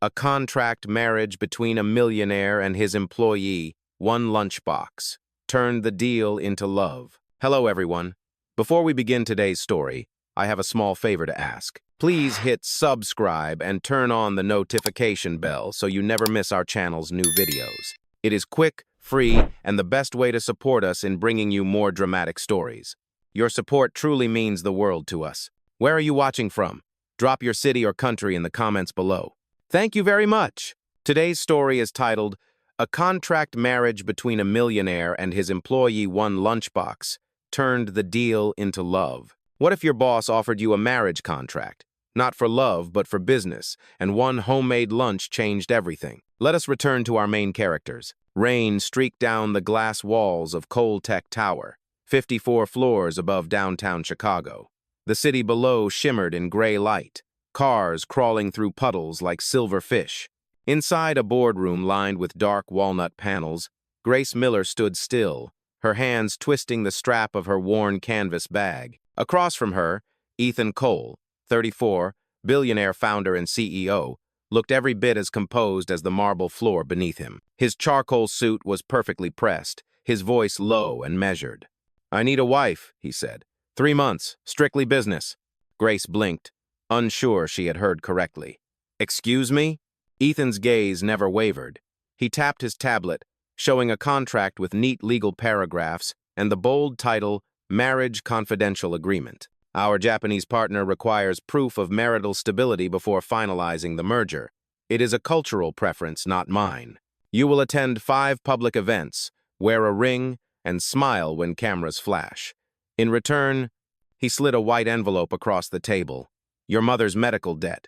A contract marriage between a millionaire and his employee, one lunchbox, turned the deal into love. Hello, everyone. Before we begin today's story, I have a small favor to ask. Please hit subscribe and turn on the notification bell so you never miss our channel's new videos. It is quick, free, and the best way to support us in bringing you more dramatic stories. Your support truly means the world to us. Where are you watching from? Drop your city or country in the comments below. Thank you very much. Today's story is titled, A Contract Marriage Between a Millionaire and His Employee One Lunchbox Turned the Deal into Love. What if your boss offered you a marriage contract? Not for love, but for business, and one homemade lunch changed everything. Let us return to our main characters. Rain streaked down the glass walls of Coltech Tower, 54 floors above downtown Chicago. The city below shimmered in gray light, cars crawling through puddles like silver fish. Inside a boardroom lined with dark walnut panels, Grace Miller stood still, her hands twisting the strap of her worn canvas bag. Across from her, Ethan Cole, 34, billionaire founder and CEO, looked every bit as composed as the marble floor beneath him. His charcoal suit was perfectly pressed, his voice low and measured. "I need a wife," he said. 3 months, strictly business." Grace blinked, unsure she had heard correctly. "Excuse me?" Ethan's gaze never wavered. He tapped his tablet, showing a contract with neat legal paragraphs and the bold title, Marriage Confidential Agreement. "Our Japanese partner requires proof of marital stability before finalizing the merger. It is a cultural preference, not mine. You will attend 5 public events, wear a ring, and smile when cameras flash. In return," he slid a white envelope across the table, "your mother's medical debt.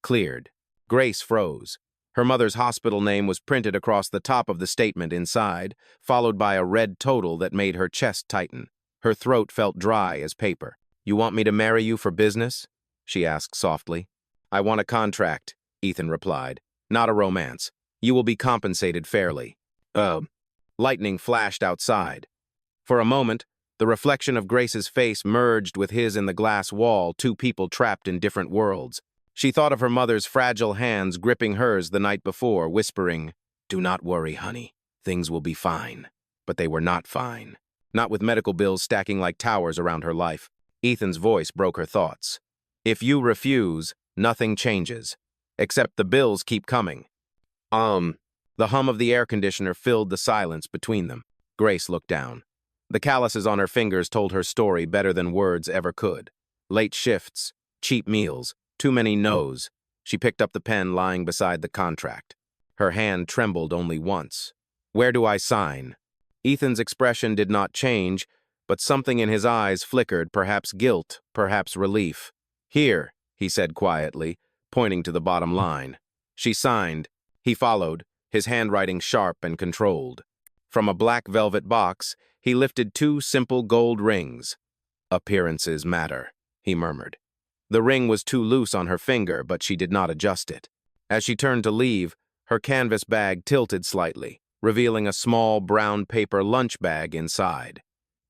Cleared." Grace froze. Her mother's hospital name was printed across the top of the statement inside, followed by a red total that made her chest tighten. Her throat felt dry as paper. "You want me to marry you for business?" she asked softly. "I want a contract," Ethan replied. "Not a romance. You will be compensated fairly." Lightning flashed outside. For a moment, the reflection of Grace's face merged with his in the glass wall, 2 people trapped in different worlds. She thought of her mother's fragile hands gripping hers the night before, whispering, "Do not worry, honey. Things will be fine." But they were not fine. Not with medical bills stacking like towers around her life. Ethan's voice broke her thoughts. "If you refuse, nothing changes. Except the bills keep coming." The hum of the air conditioner filled the silence between them. Grace looked down. The calluses on her fingers told her story better than words ever could. Late shifts, cheap meals, too many no's. She picked up the pen lying beside the contract. Her hand trembled only once. "Where do I sign?" Ethan's expression did not change, but something in his eyes flickered, perhaps guilt, perhaps relief. "Here," he said quietly, pointing to the bottom line. She signed. He followed, his handwriting sharp and controlled. From a black velvet box, he lifted 2 simple gold rings. "Appearances matter," he murmured. The ring was too loose on her finger, but she did not adjust it. As she turned to leave, her canvas bag tilted slightly, revealing a small brown paper lunch bag inside.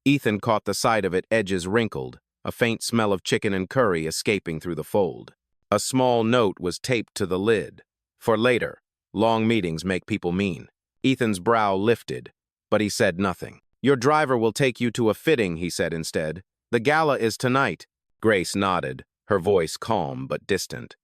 Ethan caught the sight of it, edges wrinkled, a faint smell of chicken and curry escaping through the fold. A small note was taped to the lid. "For later. Long meetings make people mean." Ethan's brow lifted, but he said nothing. "Your driver will take you to a fitting," he said instead. "The gala is tonight." Grace nodded, her voice calm but distant.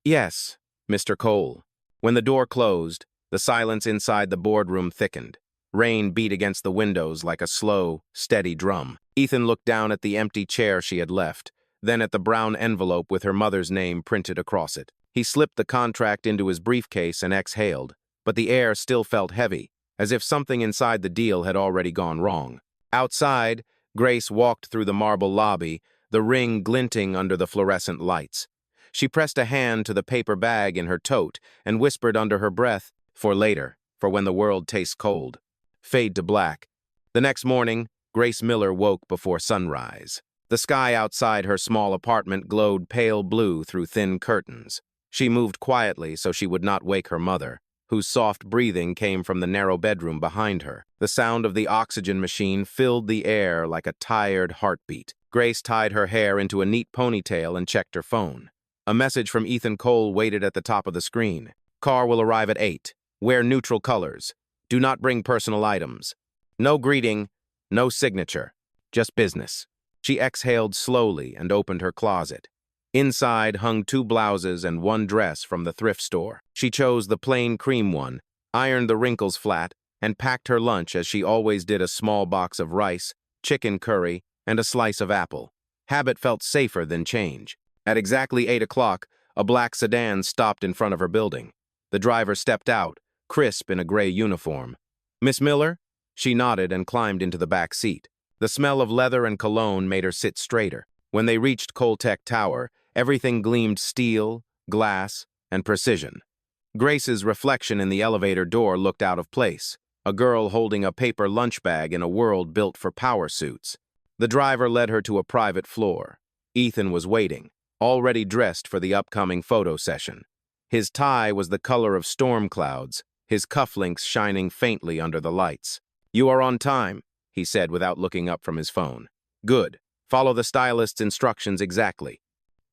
"Yes, Mr. Cole." When the door closed, the silence inside the boardroom thickened. Rain beat against the windows like a slow, steady drum. Ethan looked down at the empty chair she had left, then at the brown envelope with her mother's name printed across it. He slipped the contract into his briefcase and exhaled, but the air still felt heavy, as if something inside the deal had already gone wrong. Outside, Grace walked through the marble lobby, the ring glinting under the fluorescent lights. She pressed a hand to the paper bag in her tote and whispered under her breath, "For later, for when the world tastes cold." Fade to black. The next morning, Grace Miller woke before sunrise. The sky outside her small apartment glowed pale blue through thin curtains. She moved quietly so she would not wake her mother, whose soft breathing came from the narrow bedroom behind her. The sound of the oxygen machine filled the air like a tired heartbeat. Grace tied her hair into a neat ponytail and checked her phone. A message from Ethan Cole waited at the top of the screen. Car will arrive at 8. Wear neutral colors. Do not bring personal items. No greeting, no signature. Just business. She exhaled slowly and opened her closet. Inside hung 2 blouses and 1 dress from the thrift store. She chose the plain cream one, ironed the wrinkles flat, and packed her lunch as she always did: a small box of rice, chicken curry, and a slice of apple. Habit felt safer than change. At exactly 8 o'clock, a black sedan stopped in front of her building. The driver stepped out, crisp in a gray uniform. "Miss Miller?" She nodded and climbed into the back seat. The smell of leather and cologne made her sit straighter. When they reached Coltec Tower, everything gleamed steel, glass, and precision. Grace's reflection in the elevator door looked out of place, a girl holding a paper lunch bag in a world built for power suits. The driver led her to a private floor. Ethan was waiting, already dressed for the upcoming photo session. His tie was the color of storm clouds, his cufflinks shining faintly under the lights. "You are on time," he said without looking up from his phone. "Good. Follow the stylist's instructions exactly."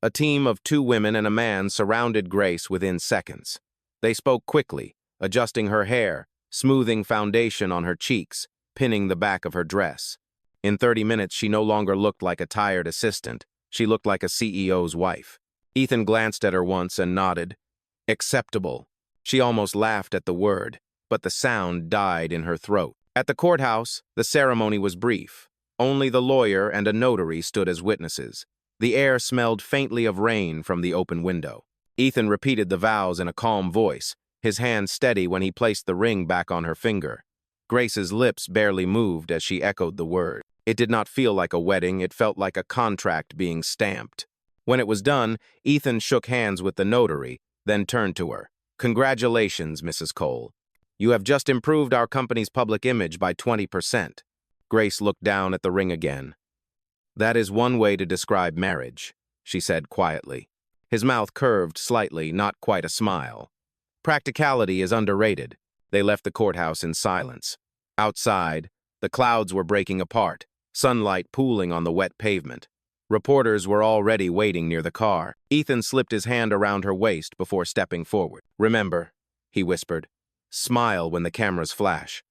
A team of 2 women and a man surrounded Grace within seconds. They spoke quickly, adjusting her hair, smoothing foundation on her cheeks, pinning the back of her dress. In 30 minutes, she no longer looked like a tired assistant. She looked like a CEO's wife. Ethan glanced at her once and nodded. Acceptable. She almost laughed at the word, but the sound died in her throat. At the courthouse, the ceremony was brief. Only the lawyer and a notary stood as witnesses. The air smelled faintly of rain from the open window. Ethan repeated the vows in a calm voice, his hand steady when he placed the ring back on her finger. Grace's lips barely moved as she echoed the word. It did not feel like a wedding, it felt like a contract being stamped. When it was done, Ethan shook hands with the notary, then turned to her. "Congratulations, Mrs. Cole. You have just improved our company's public image by 20%. Grace looked down at the ring again. "That is one way to describe marriage," she said quietly. His mouth curved slightly, not quite a smile. Practicality is underrated. They left the courthouse in silence. Outside, the clouds were breaking apart, sunlight pooling on the wet pavement. Reporters were already waiting near the car. Ethan slipped his hand around her waist before stepping forward. "Remember," he whispered, "smile when the cameras flash."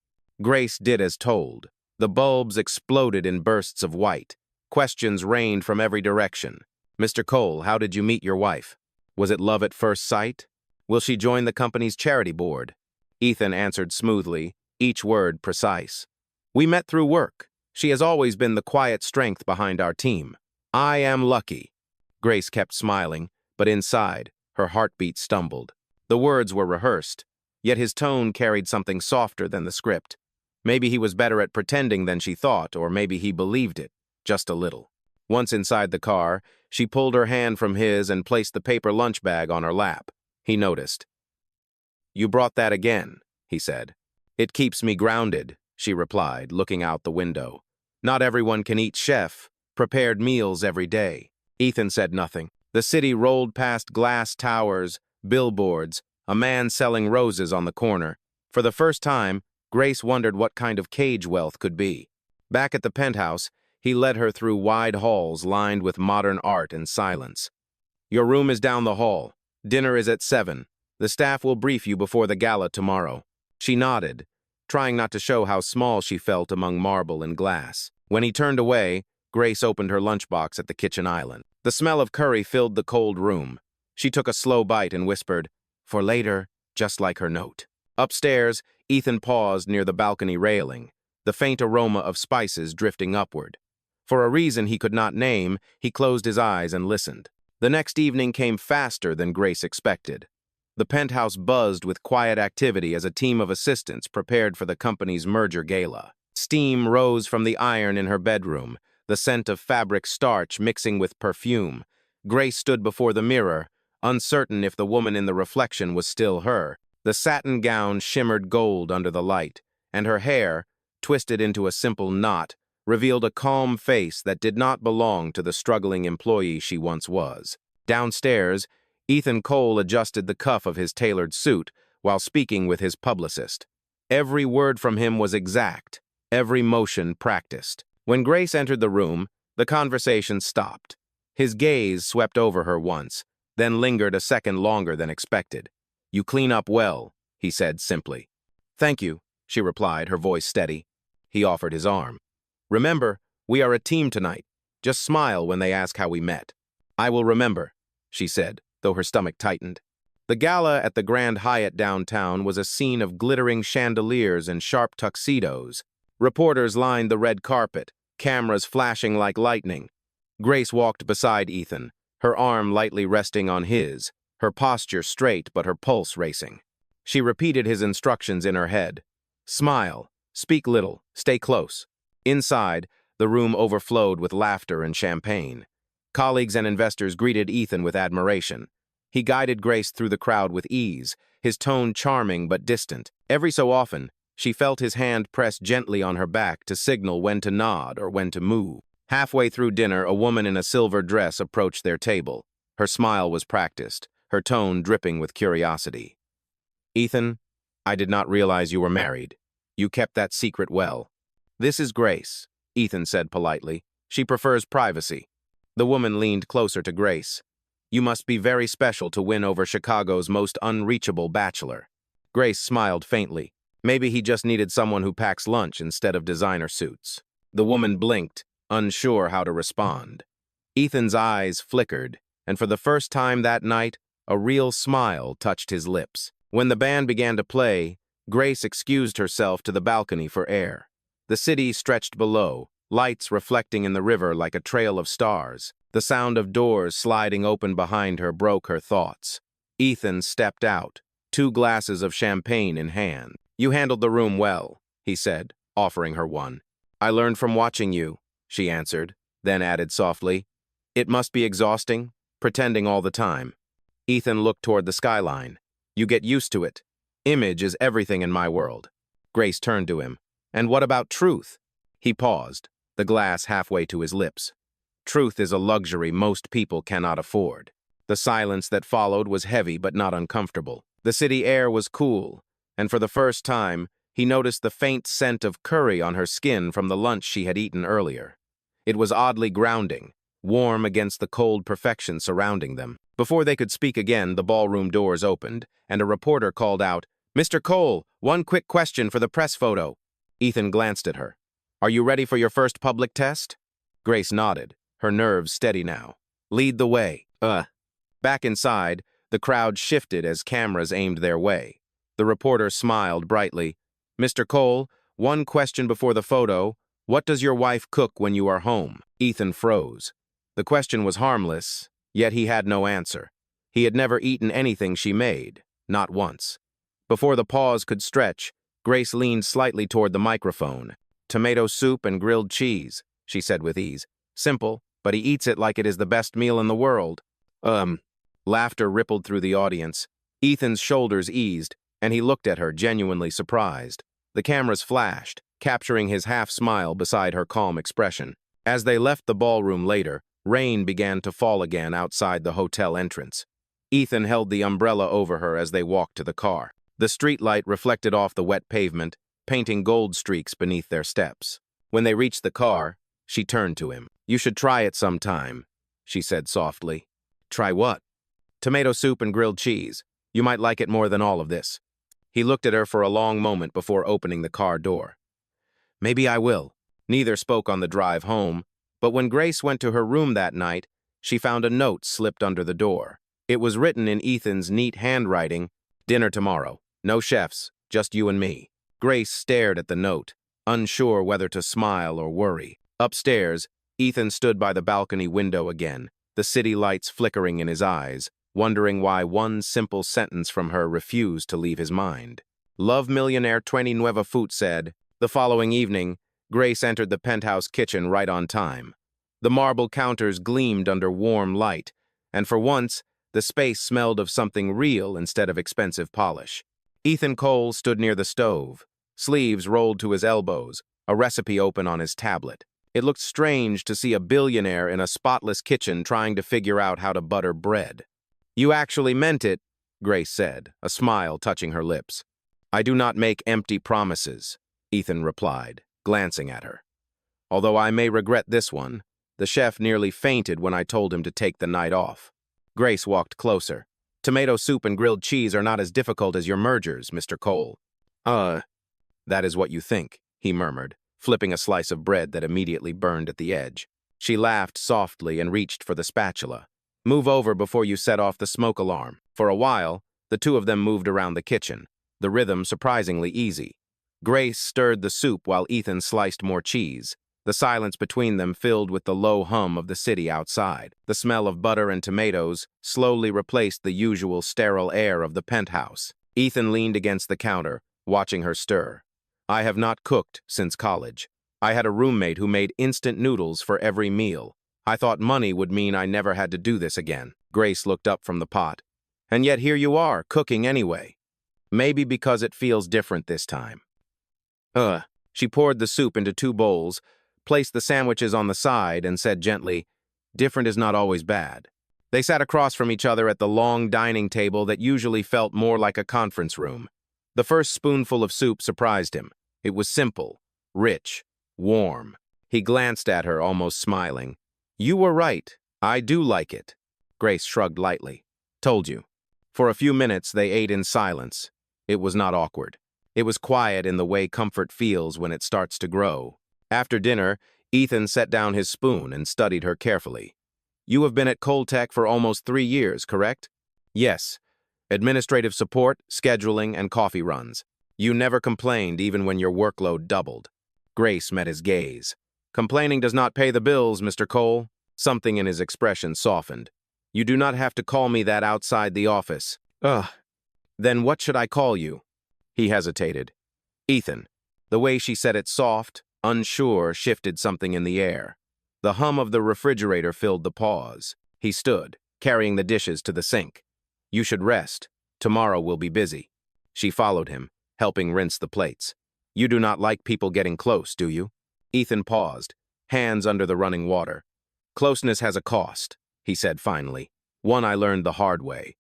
Grace did as told. The bulbs exploded in bursts of white. Questions rained from every direction. "Mr. Cole, how did you meet your wife? Was it love at first sight? Will she join the company's charity board?" Ethan answered smoothly, each word precise. "We met through work. She has always been the quiet strength behind our team. I am lucky." Grace kept smiling, but inside, her heartbeat stumbled. The words were rehearsed, yet his tone carried something softer than the script. Maybe he was better at pretending than she thought, or maybe he believed it, just a little. Once inside the car, she pulled her hand from his and placed the paper lunch bag on her lap. He noticed. "You brought that again," he said. "It keeps me grounded," she replied, looking out the window. "Not everyone can eat chef-prepared meals every day." Ethan said nothing. The city rolled past glass towers, billboards, a man selling roses on the corner. For the first time, Grace wondered what kind of cage wealth could be. Back at the penthouse, he led her through wide halls lined with modern art and silence. "Your room is down the hall. Dinner is at 7. The staff will brief you before the gala tomorrow." She nodded, trying not to show how small she felt among marble and glass. When he turned away, Grace opened her lunchbox at the kitchen island. The smell of curry filled the cold room. She took a slow bite and whispered, "For later," just like her note. Upstairs, Ethan paused near the balcony railing, the faint aroma of spices drifting upward. For a reason he could not name, he closed his eyes and listened. The next evening came faster than Grace expected. The penthouse buzzed with quiet activity as a team of assistants prepared for the company's merger gala. Steam rose from the iron in her bedroom, the scent of fabric starch mixing with perfume. Grace stood before the mirror, uncertain if the woman in the reflection was still her. The satin gown shimmered gold under the light, and her hair, twisted into a simple knot, revealed a calm face that did not belong to the struggling employee she once was. Downstairs, Ethan Cole adjusted the cuff of his tailored suit while speaking with his publicist. Every word from him was exact, every motion practiced. When Grace entered the room, the conversation stopped. His gaze swept over her once, then lingered a second longer than expected. You clean up well, he said simply. Thank you, she replied, her voice steady. He offered his arm. Remember, we are a team tonight. Just smile when they ask how we met. I will remember, she said, though her stomach tightened. The gala at the Grand Hyatt downtown was a scene of glittering chandeliers and sharp tuxedos. Reporters lined the red carpet, cameras flashing like lightning. Grace walked beside Ethan, her arm lightly resting on his, her posture straight but her pulse racing. She repeated his instructions in her head. Smile, speak little, stay close. Inside, the room overflowed with laughter and champagne. Colleagues and investors greeted Ethan with admiration. He guided Grace through the crowd with ease, his tone charming but distant. Every so often, she felt his hand press gently on her back to signal when to nod or when to move. Halfway through dinner, a woman in a silver dress approached their table. Her smile was practiced, her tone dripping with curiosity. Ethan, I did not realize you were married. You kept that secret well. This is Grace, Ethan said politely. She prefers privacy. The woman leaned closer to Grace. You must be very special to win over Chicago's most unreachable bachelor. Grace smiled faintly. Maybe he just needed someone who packs lunch instead of designer suits. The woman blinked, unsure how to respond. Ethan's eyes flickered, and for the first time that night, a real smile touched his lips. When the band began to play, Grace excused herself to the balcony for air. The city stretched below, lights reflecting in the river like a trail of stars. The sound of doors sliding open behind her broke her thoughts. Ethan stepped out, 2 glasses of champagne in hand. You handled the room well, he said, offering her one. I learned from watching you, she answered, then added softly, it must be exhausting, pretending all the time. Ethan looked toward the skyline. You get used to it. Image is everything in my world. Grace turned to him. And what about truth? He paused, the glass halfway to his lips. Truth is a luxury most people cannot afford. The silence that followed was heavy but not uncomfortable. The city air was cool, and for the first time, he noticed the faint scent of curry on her skin from the lunch she had eaten earlier. It was oddly grounding, warm against the cold perfection surrounding them. Before they could speak again, the ballroom doors opened, and a reporter called out, Mr. Cole, one quick question for the press photo. Ethan glanced at her. Are you ready for your first public test? Grace nodded, her nerves steady now. Lead the way. Back inside, the crowd shifted as cameras aimed their way. The reporter smiled brightly. Mr. Cole, one question before the photo. What does your wife cook when you are home? Ethan froze. The question was harmless, yet he had no answer. He had never eaten anything she made, not once. Before the pause could stretch, Grace leaned slightly toward the microphone. Tomato soup and grilled cheese, she said with ease. Simple, but he eats it like it is the best meal in the world. Laughter rippled through the audience. Ethan's shoulders eased, and he looked at her, genuinely surprised. The cameras flashed, capturing his half-smile beside her calm expression. As they left the ballroom later, rain began to fall again outside the hotel entrance. Ethan held the umbrella over her as they walked to the car. The streetlight reflected off the wet pavement, painting gold streaks beneath their steps. When they reached the car, she turned to him. You should try it sometime, she said softly. Try what? Tomato soup and grilled cheese. You might like it more than all of this. He looked at her for a long moment before opening the car door. Maybe I will. Neither spoke on the drive home, but when Grace went to her room that night, she found a note slipped under the door. It was written in Ethan's neat handwriting, Dinner tomorrow. No chefs, just you and me. Grace stared at the note, unsure whether to smile or worry. Upstairs, Ethan stood by the balcony window again, the city lights flickering in his eyes, wondering why one simple sentence from her refused to leave his mind. Love Millionaire 20 Nueva Foot said. The following evening, Grace entered the penthouse kitchen right on time. The marble counters gleamed under warm light, and for once, the space smelled of something real instead of expensive polish. Ethan Cole stood near the stove, sleeves rolled to his elbows, a recipe open on his tablet. It looked strange to see a billionaire in a spotless kitchen trying to figure out how to butter bread. You actually meant it, Grace said, a smile touching her lips. I do not make empty promises, Ethan replied, glancing at her. Although I may regret this one, the chef nearly fainted when I told him to take the night off. Grace walked closer. Tomato soup and grilled cheese are not as difficult as your mergers, Mr. Cole. That is what you think, he murmured, flipping a slice of bread that immediately burned at the edge. She laughed softly and reached for the spatula. Move over before you set off the smoke alarm. For a while, the two of them moved around the kitchen, the rhythm surprisingly easy. Grace stirred the soup while Ethan sliced more cheese. The silence between them filled with the low hum of the city outside. The smell of butter and tomatoes slowly replaced the usual sterile air of the penthouse. Ethan leaned against the counter, watching her stir. I have not cooked since college. I had a roommate who made instant noodles for every meal. I thought money would mean I never had to do this again. Grace looked up from the pot. And yet here you are, cooking anyway. Maybe because it feels different this time. She poured the soup into 2 bowls, placed the sandwiches on the side, and said gently, different is not always bad. They sat across from each other at the long dining table that usually felt more like a conference room. The first spoonful of soup surprised him. It was simple, rich, warm. He glanced at her, almost smiling. You were right. I do like it. Grace shrugged lightly. Told you. For a few minutes, they ate in silence. It was not awkward. It was quiet in the way comfort feels when it starts to grow. After dinner, Ethan set down his spoon and studied her carefully. You have been at Coltech for almost 3 years, correct? Yes. Administrative support, scheduling, and coffee runs. You never complained even when your workload doubled. Grace met his gaze. Complaining does not pay the bills, Mr. Cole. Something in his expression softened. You do not have to call me that outside the office. Then what should I call you? He hesitated. Ethan. The way she said it soft, unsure, shifted something in the air. The hum of the refrigerator filled the pause. He stood, carrying the dishes to the sink. You should rest. Tomorrow will be busy. She followed him, helping rinse the plates. You do not like people getting close, do you? Ethan paused, hands under the running water. Closeness has a cost, he said finally. One I learned the hard way.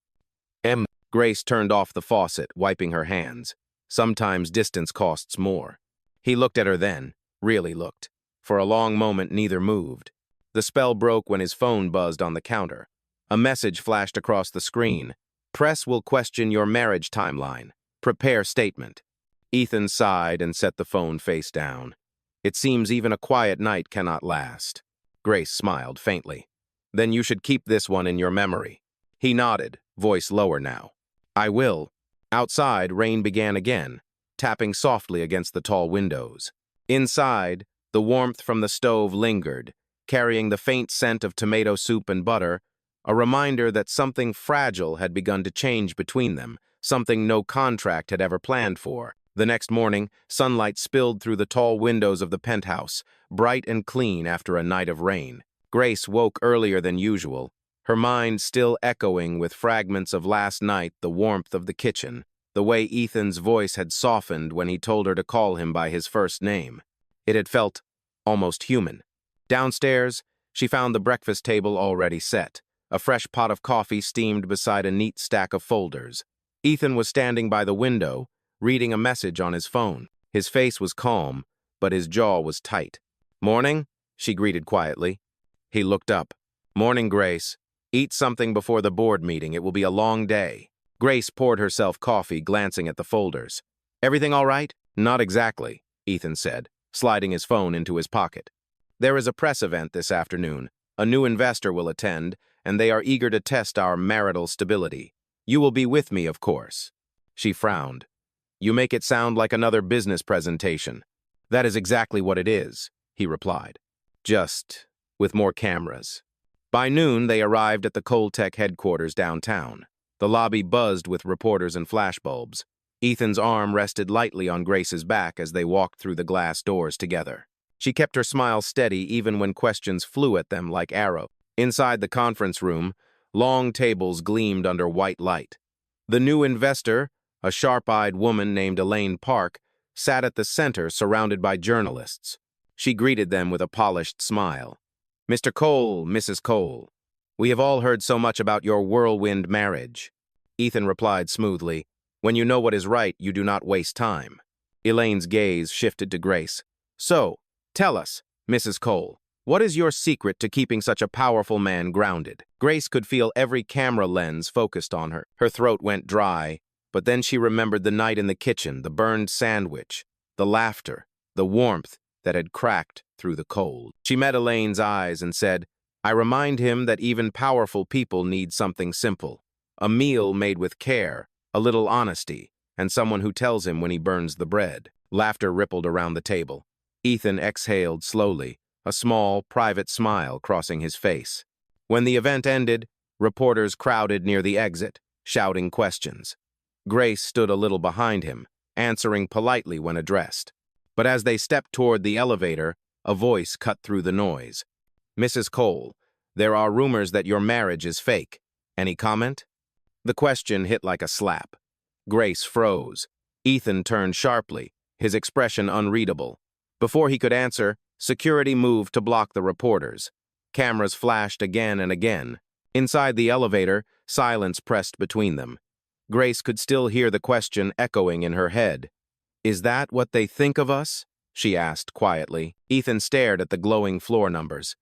Grace turned off the faucet, wiping her hands. Sometimes distance costs more. He looked at her then, really looked. For a long moment, neither moved. The spell broke when his phone buzzed on the counter. A message flashed across the screen. Press will question your marriage timeline. Prepare statement. Ethan sighed and set the phone face down. It seems even a quiet night cannot last. Grace smiled faintly. Then you should keep this one in your memory. He nodded, voice lower now. I will. Outside, rain began again, tapping softly against the tall windows. Inside, the warmth from the stove lingered, carrying the faint scent of tomato soup and butter, a reminder that something fragile had begun to change between them, something no contract had ever planned for. The next morning, sunlight spilled through the tall windows of the penthouse, bright and clean after a night of rain. Grace woke earlier than usual, her mind still echoing with fragments of last night, the warmth of the kitchen, the way Ethan's voice had softened when he told her to call him by his first name. It had felt almost human. Downstairs, she found the breakfast table already set, a fresh pot of coffee steamed beside a neat stack of folders. Ethan was standing by the window, reading a message on his phone. His face was calm, but his jaw was tight. Morning, she greeted quietly. He looked up. Morning, Grace. Eat something before the board meeting. It will be a long day. Grace poured herself coffee, glancing at the folders. Everything all right? Not exactly, Ethan said, sliding his phone into his pocket. There is a press event this afternoon. A new investor will attend, and they are eager to test our marital stability. You will be with me, of course. She frowned. You make it sound like another business presentation. That is exactly what it is, he replied. Just with more cameras. By noon, they arrived at the Coltech headquarters downtown. The lobby buzzed with reporters and flashbulbs. Ethan's arm rested lightly on Grace's back as they walked through the glass doors together. She kept her smile steady even when questions flew at them like arrows. Inside the conference room, long tables gleamed under white light. The new investor, a sharp-eyed woman named Elaine Park, sat at the center surrounded by journalists. She greeted them with a polished smile. Mr. Cole, Mrs. Cole, we have all heard so much about your whirlwind marriage. Ethan replied smoothly, when you know what is right, you do not waste time. Elaine's gaze shifted to Grace. So, tell us, Mrs. Cole, What is your secret to keeping such a powerful man grounded? Grace could feel every camera lens focused on her. Her throat went dry, but then she remembered the night in the kitchen, the burned sandwich, the laughter, the warmth that had cracked through the cold. She met Elaine's eyes and said, I remind him that even powerful people need something simple. A meal made with care, a little honesty, and someone who tells him when he burns the bread. Laughter rippled around the table. Ethan exhaled slowly, a small, private smile crossing his face. When the event ended, reporters crowded near the exit, shouting questions. Grace stood a little behind him, answering politely when addressed. But as they stepped toward the elevator, a voice cut through the noise. Mrs. Cole, there are rumors that your marriage is fake. Any comment? The question hit like a slap. Grace froze. Ethan turned sharply, his expression unreadable. Before he could answer, security moved to block the reporters. Cameras flashed again and again. Inside the elevator, silence pressed between them. Grace could still hear the question echoing in her head. Is that what they think of us? She asked quietly. Ethan stared at the glowing floor numbers.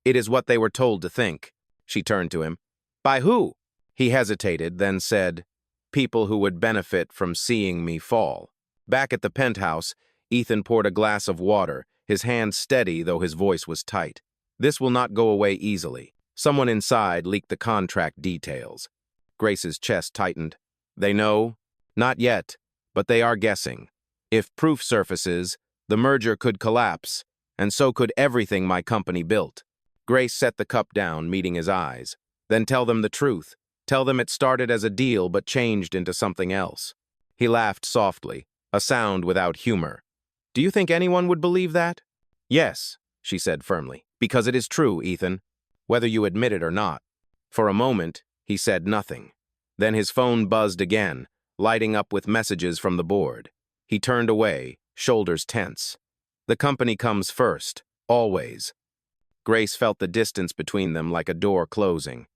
It is what they were told to think. She turned to him. By who? He hesitated, then said, people who would benefit from seeing me fall. Back at the penthouse, Ethan poured a glass of water, his hand steady though his voice was tight. This will not go away easily. Someone inside leaked the contract details. Grace's chest tightened. They know? Not yet, but they are guessing. If proof surfaces, the merger could collapse, and so could everything my company built. Grace set the cup down, meeting his eyes. Then tell them the truth. Tell them it started as a deal but changed into something else. He laughed softly, a sound without humor. Do you think anyone would believe that? Yes, she said firmly, because it is true, Ethan, whether you admit it or not. For a moment, he said nothing. Then his phone buzzed again, lighting up with messages from the board. He turned away, shoulders tense. The company comes first, always. Grace felt the distance between them like a door closing.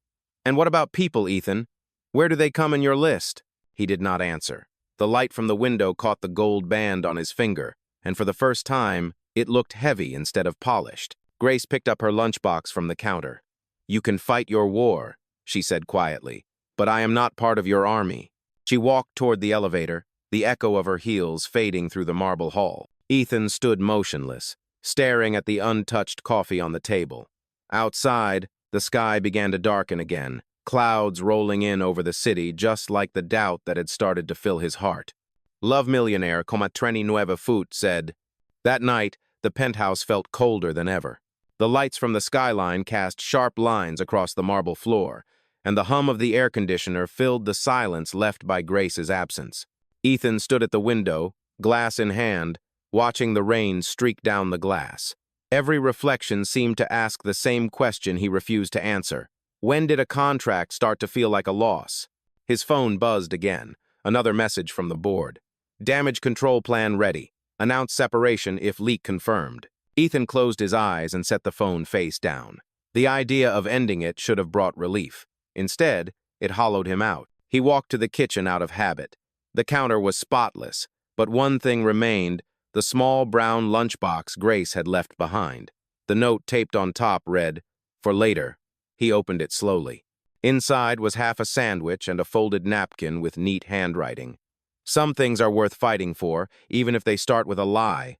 And what about people, Ethan? Where do they come in your list? He did not answer. The light from the window caught the gold band on his finger, and for the first time, it looked heavy instead of polished. Grace picked up her lunchbox from the counter. You can fight your war, she said quietly, but I am not part of your army. She walked toward the elevator, the echo of her heels fading through the marble hall. Ethan stood motionless, staring at the untouched coffee on the table. Outside, the sky began to darken again, clouds rolling in over the city just like the doubt that had started to fill his heart. Love Millionaire, como treni nueva foot, said. That night, the penthouse felt colder than ever. The lights from the skyline cast sharp lines across the marble floor, and the hum of the air conditioner filled the silence left by Grace's absence. Ethan stood at the window, glass in hand, watching the rain streak down the glass. Every reflection seemed to ask the same question he refused to answer. When did a contract start to feel like a loss? His phone buzzed again, another message from the board. Damage control plan ready. Announce separation if leak confirmed. Ethan closed his eyes and set the phone face down. The idea of ending it should have brought relief. Instead, it hollowed him out. He walked to the kitchen out of habit. The counter was spotless, but one thing remained, the small brown lunchbox Grace had left behind. The note taped on top read, "For later." He opened it slowly. Inside was half a sandwich and a folded napkin with neat handwriting. Some things are worth fighting for, even if they start with a lie.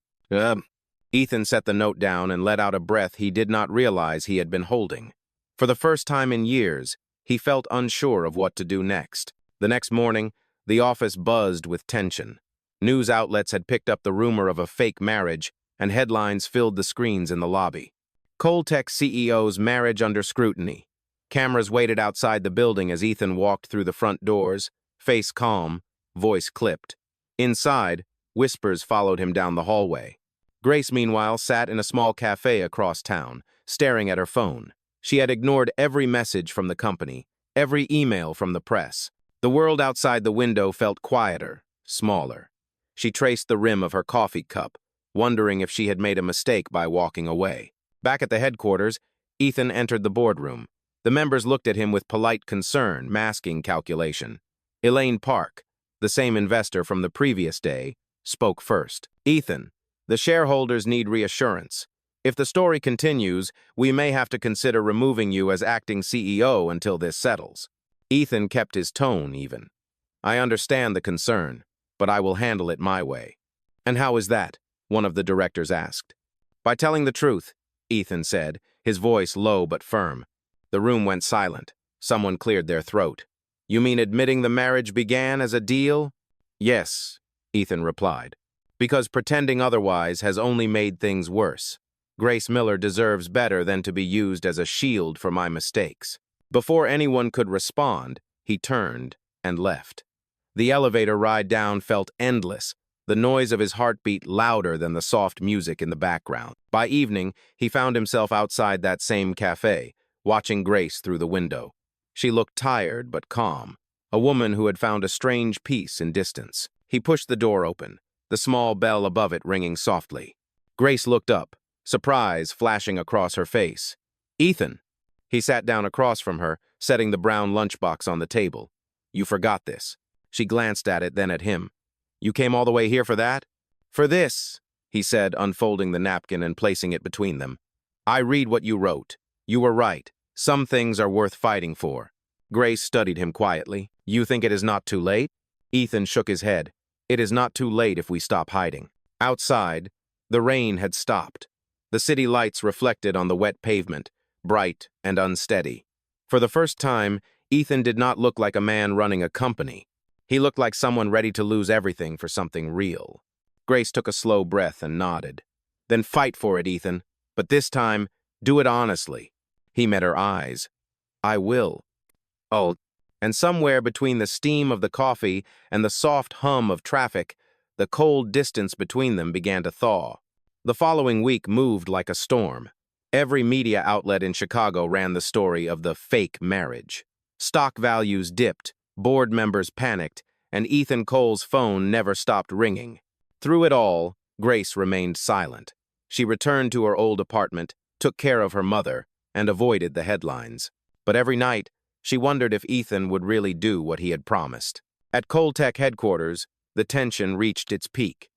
Ethan set the note down and let out a breath he did not realize he had been holding. For the first time in years, he felt unsure of what to do next. The next morning, the office buzzed with tension. News outlets had picked up the rumor of a fake marriage, and headlines filled the screens in the lobby. Coltech CEO's marriage under scrutiny. Cameras waited outside the building as Ethan walked through the front doors, face calm, voice clipped. Inside, whispers followed him down the hallway. Grace, meanwhile, sat in a small cafe across town, staring at her phone. She had ignored every message from the company, every email from the press. The world outside the window felt quieter, smaller. She traced the rim of her coffee cup, wondering if she had made a mistake by walking away. Back at the headquarters, Ethan entered the boardroom. The members looked at him with polite concern, masking calculation. Elaine Park, the same investor from the previous day, spoke first. Ethan, the shareholders need reassurance. If the story continues, we may have to consider removing you as acting CEO until this settles. Ethan kept his tone even. I understand the concern, but I will handle it my way. And how is that? One of the directors asked. By telling the truth, Ethan said, his voice low but firm. The room went silent. Someone cleared their throat. You mean admitting the marriage began as a deal? Yes, Ethan replied. Because pretending otherwise has only made things worse. Grace Miller deserves better than to be used as a shield for my mistakes. Before anyone could respond, he turned and left. The elevator ride down felt endless, the noise of his heartbeat louder than the soft music in the background. By evening, he found himself outside that same cafe, watching Grace through the window. She looked tired but calm, a woman who had found a strange peace in distance. He pushed the door open, the small bell above it ringing softly. Grace looked up, surprise flashing across her face. Ethan! He sat down across from her, setting the brown lunchbox on the table. You forgot this. She glanced at it, then at him. You came all the way here for that? For this, he said, unfolding the napkin and placing it between them. I read what you wrote. You were right. Some things are worth fighting for. Grace studied him quietly. You think it is not too late? Ethan shook his head. It is not too late if we stop hiding. Outside, the rain had stopped. The city lights reflected on the wet pavement, bright and unsteady. For the first time, Ethan did not look like a man running a company. He looked like someone ready to lose everything for something real. Grace took a slow breath and nodded. Then fight for it, Ethan. But this time, do it honestly. He met her eyes. I will. Oh, and somewhere between the steam of the coffee and the soft hum of traffic, the cold distance between them began to thaw. The following week moved like a storm. Every media outlet in Chicago ran the story of the fake marriage. Stock values dipped, board members panicked, and Ethan Cole's phone never stopped ringing. Through it all, Grace remained silent. She returned to her old apartment, took care of her mother, and avoided the headlines. But every night, she wondered if Ethan would really do what he had promised. At Coltech headquarters, the tension reached its peak.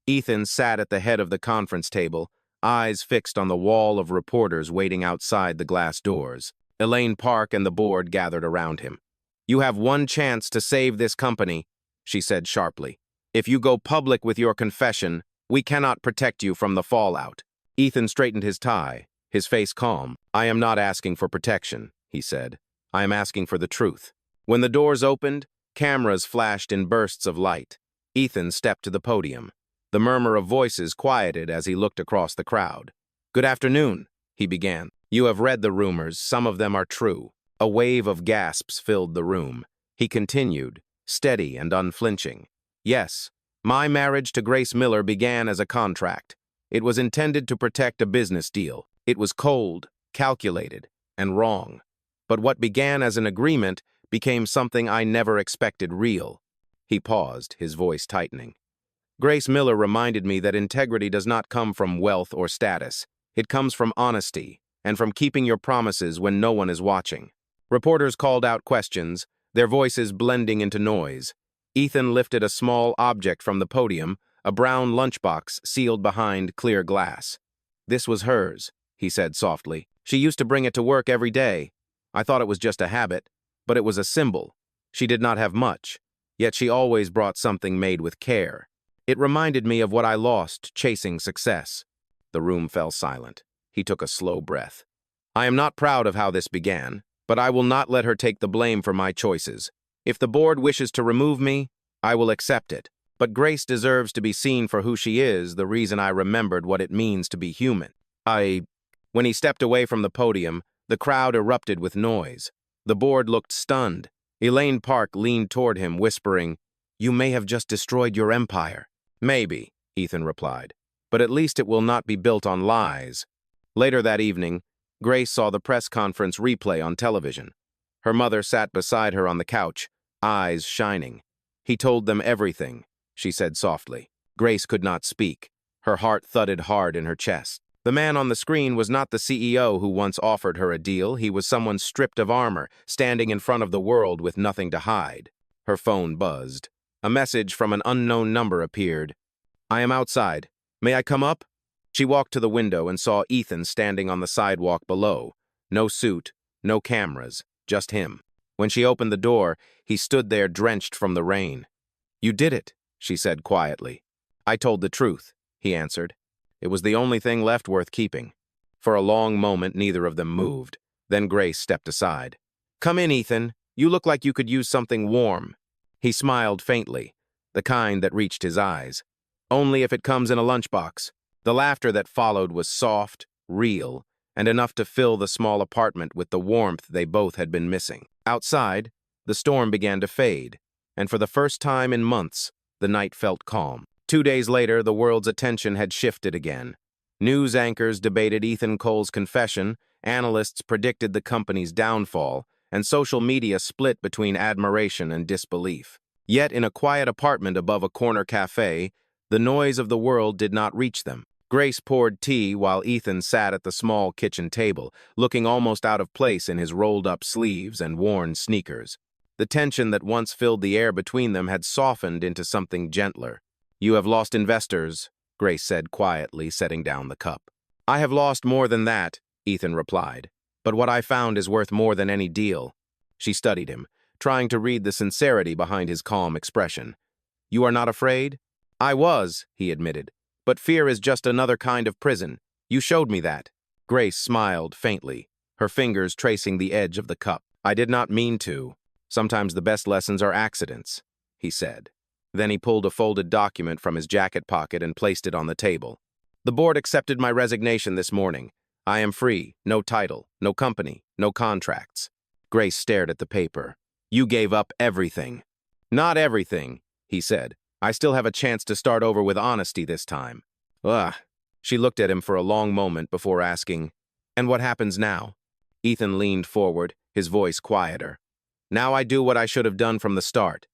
Ethan sat at the head of the conference table, eyes fixed on the wall of reporters waiting outside the glass doors. Elaine Park and the board gathered around him. You have one chance to save this company, she said sharply. If you go public with your confession, we cannot protect you from the fallout. Ethan straightened his tie, his face calm. I am not asking for protection, he said. I am asking for the truth. When the doors opened, cameras flashed in bursts of light. Ethan stepped to the podium. The murmur of voices quieted as he looked across the crowd. Good afternoon, he began. You have read the rumors, some of them are true. A wave of gasps filled the room. He continued, steady and unflinching. Yes, my marriage to Grace Miller began as a contract. It was intended to protect a business deal. It was cold, calculated, and wrong. But what began as an agreement became something I never expected real. He paused, his voice tightening. Grace Miller reminded me that integrity does not come from wealth or status. It comes from honesty and from keeping your promises when no one is watching. Reporters called out questions, their voices blending into noise. Ethan lifted a small object from the podium, a brown lunchbox sealed behind clear glass. This was hers, he said softly. She used to bring it to work every day. I thought it was just a habit, but it was a symbol. She did not have much, yet she always brought something made with care. It reminded me of what I lost chasing success. The room fell silent. He took a slow breath. I am not proud of how this began, but I will not let her take the blame for my choices. If the board wishes to remove me, I will accept it. But Grace deserves to be seen for who she is, the reason I remembered what it means to be human. When he stepped away from the podium, the crowd erupted with noise. The board looked stunned. Elaine Park leaned toward him, whispering, You may have just destroyed your empire. Maybe, Ethan replied, but at least it will not be built on lies. Later that evening, Grace saw the press conference replay on television. Her mother sat beside her on the couch, eyes shining. He told them everything, she said softly. Grace could not speak. Her heart thudded hard in her chest. The man on the screen was not the CEO who once offered her a deal. He was someone stripped of armor, standing in front of the world with nothing to hide. Her phone buzzed. A message from an unknown number appeared. I am outside. May I come up? She walked to the window and saw Ethan standing on the sidewalk below. No suit, no cameras, just him. When she opened the door, he stood there drenched from the rain. "You did it," she said quietly. "I told the truth," he answered. It was the only thing left worth keeping. For a long moment, neither of them moved. Then Grace stepped aside. "Come in, Ethan. You look like you could use something warm." He smiled faintly, the kind that reached his eyes. "Only if it comes in a lunchbox." The laughter that followed was soft, real, and enough to fill the small apartment with the warmth they both had been missing. Outside, the storm began to fade, and for the first time in months, the night felt calm. 2 days later, the world's attention had shifted again. News anchors debated Ethan Cole's confession, analysts predicted the company's downfall, and social media split between admiration and disbelief. Yet, in a quiet apartment above a corner cafe, the noise of the world did not reach them. Grace poured tea while Ethan sat at the small kitchen table, looking almost out of place in his rolled-up sleeves and worn sneakers. The tension that once filled the air between them had softened into something gentler. "You have lost investors," Grace said quietly, setting down the cup. "I have lost more than that," Ethan replied. "But what I found is worth more than any deal." She studied him, trying to read the sincerity behind his calm expression. "You are not afraid?" "I was," he admitted. "But fear is just another kind of prison. You showed me that." Grace smiled faintly, her fingers tracing the edge of the cup. "I did not mean to. Sometimes the best lessons are accidents," he said. Then he pulled a folded document from his jacket pocket and placed it on the table. "The board accepted my resignation this morning. I am free, no title, no company, no contracts." Grace stared at the paper. "You gave up everything." "Not everything," he said. "I still have a chance to start over with honesty this time." "Ugh." She looked at him for a long moment before asking, "And what happens now?" Ethan leaned forward, his voice quieter. "Now I do what I should have done from the start.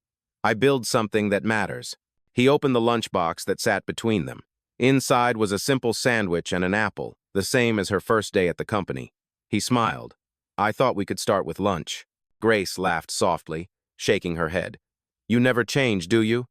I build something that matters." He opened the lunchbox that sat between them. Inside was a simple sandwich and an apple, the same as her first day at the company. He smiled. "I thought we could start with lunch." Grace laughed softly, shaking her head. "You never change, do you?"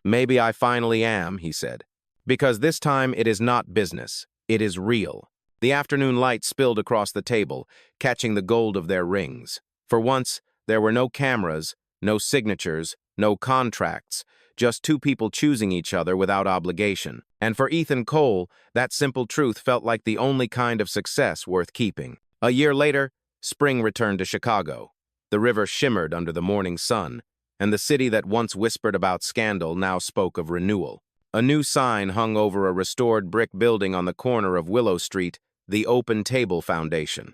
"Maybe I finally am," he said. "Because this time it is not business. It is real." The afternoon light spilled across the table, catching the gold of their rings. For once, there were no cameras, no signatures, no contracts, just two people choosing each other without obligation. And for Ethan Cole, that simple truth felt like the only kind of success worth keeping. A year later, spring returned to Chicago. The river shimmered under the morning sun, and the city that once whispered about scandal now spoke of renewal. A new sign hung over a restored brick building on the corner of Willow Street, the Open Table Foundation.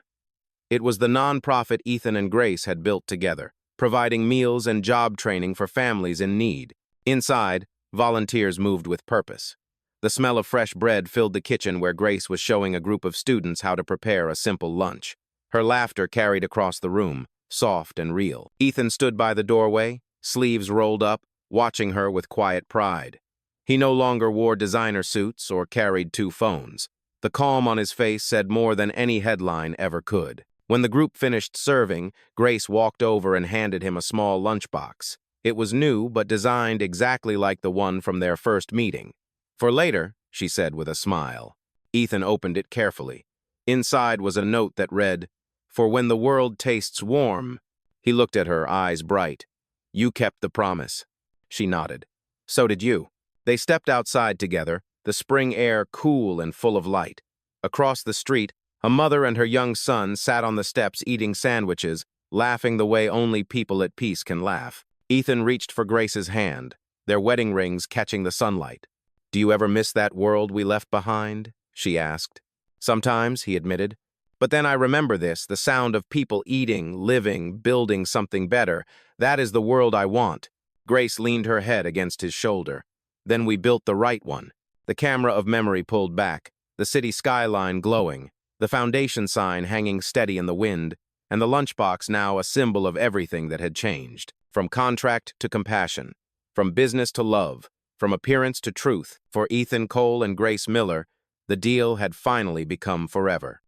It was the nonprofit Ethan and Grace had built together, providing meals and job training for families in need. Inside, volunteers moved with purpose. The smell of fresh bread filled the kitchen where Grace was showing a group of students how to prepare a simple lunch. Her laughter carried across the room, soft and real. Ethan stood by the doorway, sleeves rolled up, watching her with quiet pride. He no longer wore designer suits or carried 2 phones. The calm on his face said more than any headline ever could. When the group finished serving, Grace walked over and handed him a small lunchbox. It was new, but designed exactly like the one from their first meeting. "For later," she said with a smile. Ethan opened it carefully. Inside was a note that read, "For when the world tastes warm." He looked at her, eyes bright. "You kept the promise." She nodded. "So did you." They stepped outside together, the spring air cool and full of light. Across the street, a mother and her young son sat on the steps eating sandwiches, laughing the way only people at peace can laugh. Ethan reached for Grace's hand, their wedding rings catching the sunlight. "Do you ever miss that world we left behind?" she asked. "Sometimes," he admitted. "But then I remember this, the sound of people eating, living, building something better. That is the world I want." Grace leaned her head against his shoulder. "Then we built the right one." The camera of memory pulled back, the city skyline glowing, the foundation sign hanging steady in the wind, and the lunchbox now a symbol of everything that had changed. From contract to compassion, from business to love, from appearance to truth, for Ethan Cole and Grace Miller, the deal had finally become forever.